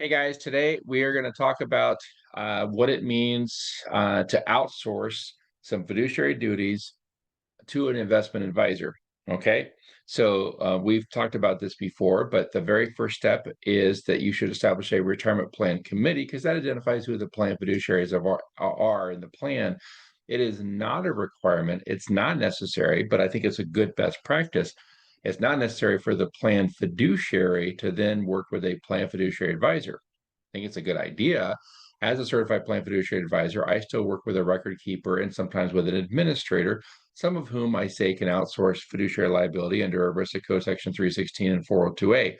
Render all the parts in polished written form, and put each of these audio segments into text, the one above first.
Hey guys, today we are going to talk about what it means to outsource some fiduciary duties to an investment advisor. Okay, so we've talked about this before, but the very first step is that you should establish a retirement plan committee because that identifies who the plan fiduciaries are in the plan. It is not a requirement, it's not necessary, but I think it's a good best practice. It's not necessary for the plan fiduciary to then work with a plan fiduciary advisor. Think it's a good idea. As a certified plan fiduciary advisor, I still work with a record keeper and sometimes with an administrator, some of whom I say can outsource fiduciary liability under ERISA Code Section 316 and 402A.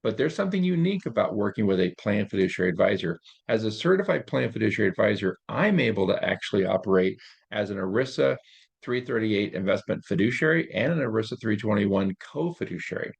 But there's something unique about working with a plan fiduciary advisor. As a certified plan fiduciary advisor, I'm able to actually operate as an ERISA 338 investment fiduciary and an ERISA 321 co-fiduciary.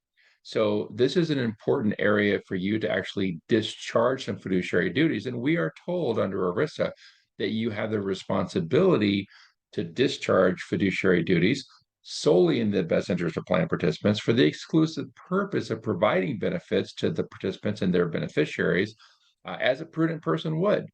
So this is an important area for you to actually discharge some fiduciary duties. And we are told under ERISA that you have the responsibility to discharge fiduciary duties solely in the best interest of plan participants for the exclusive purpose of providing benefits to the participants and their beneficiaries, as a prudent person would,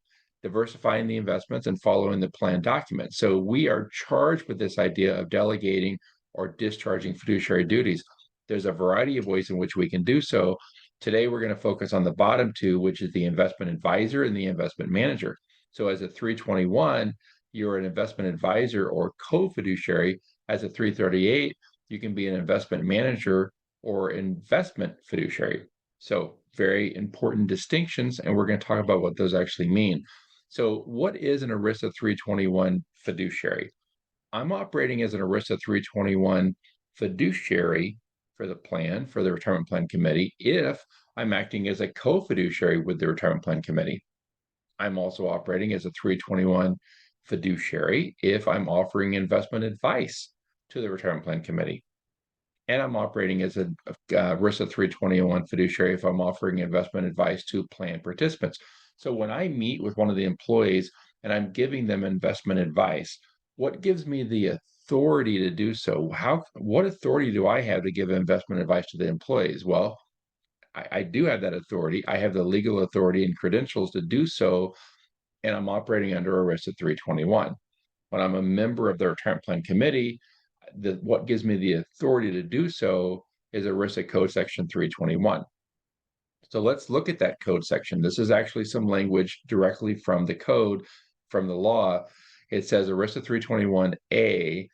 diversifying the investments and following the plan documents. So we are charged with this idea of delegating or discharging fiduciary duties. There's a variety of ways in which we can do so. Today, we're going to focus on the bottom two, which is the investment advisor and the investment manager. So as a 321, you're an investment advisor or co-fiduciary. As a 338, you can be an investment manager or investment fiduciary. So very important distinctions, and we're going to talk about what those actually mean. So what is an ERISA 321 fiduciary? I'm operating as an ERISA 321 fiduciary for the plan, for the retirement plan committee, if I'm acting as a co-fiduciary with the retirement plan committee. I'm also operating as a 321 fiduciary if I'm offering investment advice to the retirement plan committee. And I'm operating as a RISA 321 fiduciary if I'm offering investment advice to plan participants. So when I meet with one of the employees and I'm giving them investment advice, what gives me the authority to do so? What authority do I have to give investment advice to the employees? Well, I do have that authority. I have the legal authority and credentials to do so, and I'm operating under ERISA 321. When I'm a member of the retirement plan committee, what gives me the authority to do so is ERISA Code Section 321. So let's look at that code section. This is actually some language directly from the code, from the law. It says ERISA 321A,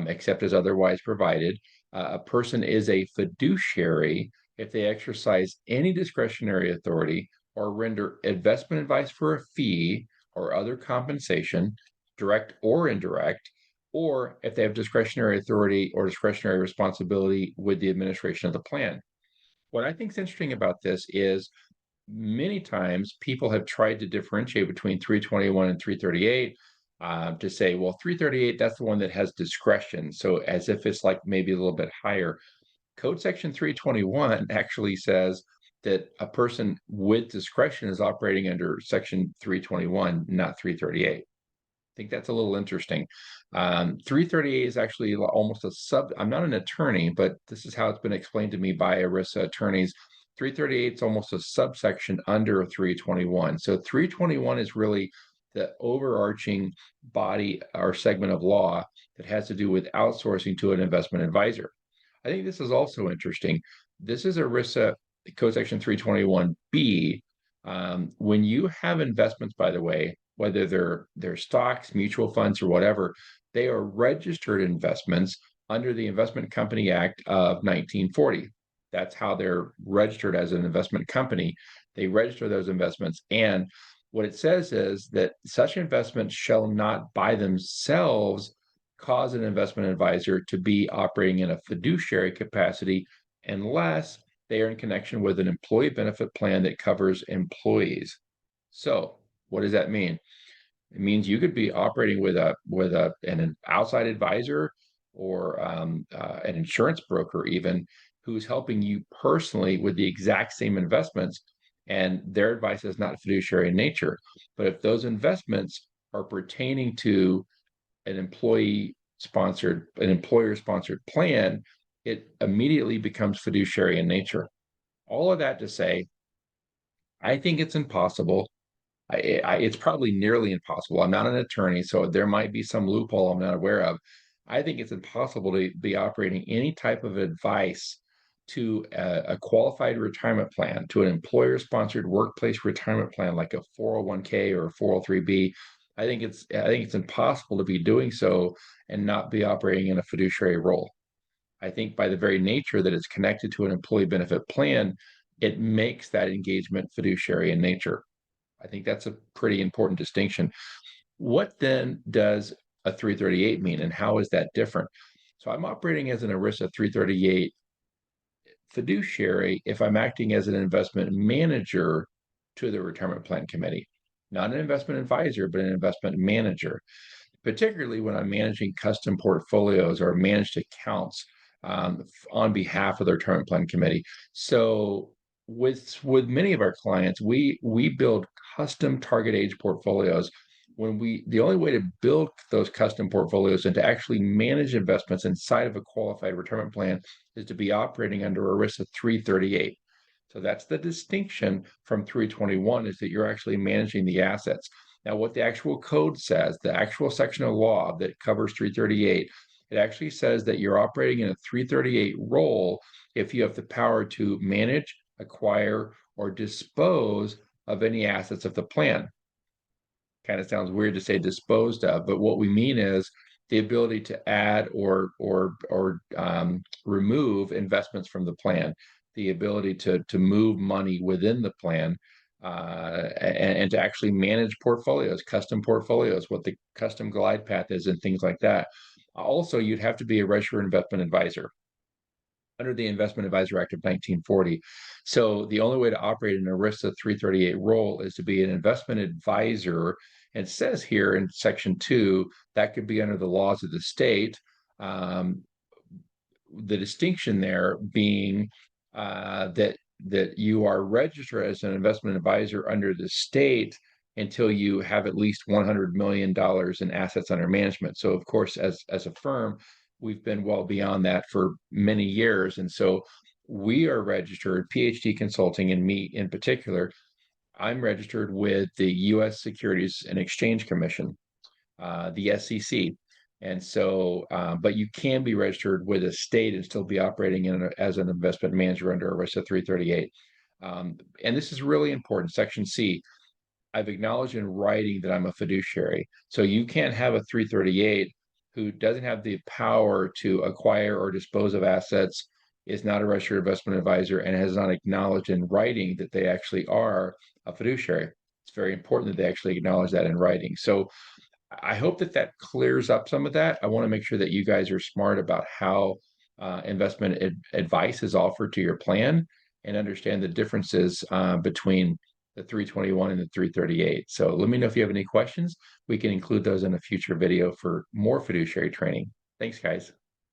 except as otherwise provided, a person is a fiduciary if they exercise any discretionary authority or render investment advice for a fee or other compensation, direct or indirect, or if they have discretionary authority or discretionary responsibility with the administration of the plan. What I think is interesting about this is many times people have tried to differentiate between 321 and 338, to say, well, 338, that's the one that has discretion. So as if it's like maybe a little bit higher. Code section 321 actually says that a person with discretion is operating under section 321, not 338. Think that's a little interesting. 338 is actually almost a sub. I'm not an attorney, but this is how it's been explained to me by ERISA attorneys. 338 is almost a subsection under 321. So 321 is really the overarching body or segment of law that has to do with outsourcing to an investment advisor. I think this is also interesting. This is ERISA Code Section 321B. When you have investments, by the way, whether they're stocks, mutual funds, or whatever, they are registered investments under the Investment Company Act of 1940. That's how they're registered as an investment company. They register those investments. And what it says is that such investments shall not by themselves cause an investment advisor to be operating in a fiduciary capacity unless they are in connection with an employee benefit plan that covers employees. So what does that mean? It means you could be operating with an outside advisor or an insurance broker even who's helping you personally with the exact same investments, and their advice is not fiduciary in nature. But if those investments are pertaining to an employer-sponsored plan, it immediately becomes fiduciary in nature. All of that to say, I think it's impossible. It's probably nearly impossible. I'm not an attorney, so there might be some loophole I'm not aware of. I think it's impossible to be operating any type of advice to a qualified retirement plan, to an employer-sponsored workplace retirement plan like a 401k or a 403b. I think it's impossible to be doing so and not be operating in a fiduciary role. I think by the very nature that it's connected to an employee benefit plan, it makes that engagement fiduciary in nature. I think that's a pretty important distinction. What then does a 338 mean, and how is that different? So I'm operating as an ERISA 338 fiduciary if I'm acting as an investment manager to the retirement plan committee, not an investment advisor, but an investment manager, particularly when I'm managing custom portfolios or managed accounts on behalf of the retirement plan committee. So with many of our clients, we build custom target age portfolios. The only way to build those custom portfolios and to actually manage investments inside of a qualified retirement plan is to be operating under ERISA 338. So that's the distinction from 321, is that you're actually managing the assets. Now, what the actual code says, the actual section of law that covers 338, it actually says that you're operating in a 338 role if you have the power to manage, acquire, or dispose of any assets of the plan. Kind of sounds weird to say disposed of, but what we mean is the ability to add or remove investments from the plan, the ability to move money within the plan, and to actually manage portfolios, custom portfolios, what the custom glide path is, and things like that. Also, you'd have to be a registered investment advisor under the Investment Advisor Act of 1940. So the only way to operate an ERISA 338 role is to be an investment advisor. And it says here in Section 2 that could be under the laws of the state. The distinction there being that you are registered as an investment advisor under the state until you have at least $100 million in assets under management. So, of course, as a firm, we've been well beyond that for many years. And so we are registered, PhD Consulting and me in particular, I'm registered with the U.S. Securities and Exchange Commission, the SEC. And so, but you can be registered with a state and still be operating as an investment manager under ERISA 338. And this is really important. Section C, I've acknowledged in writing that I'm a fiduciary. So you can't have a 338 who doesn't have the power to acquire or dispose of assets, is not a registered investment advisor, and has not acknowledged in writing that they actually are a fiduciary. It's very important that they actually acknowledge that in writing. So I hope that clears up some of that. I want to make sure that you guys are smart about how investment advice is offered to your plan and understand the differences between the 321 and the 338. So let me know if you have any questions. We can include those in a future video for more fiduciary training. Thanks, guys.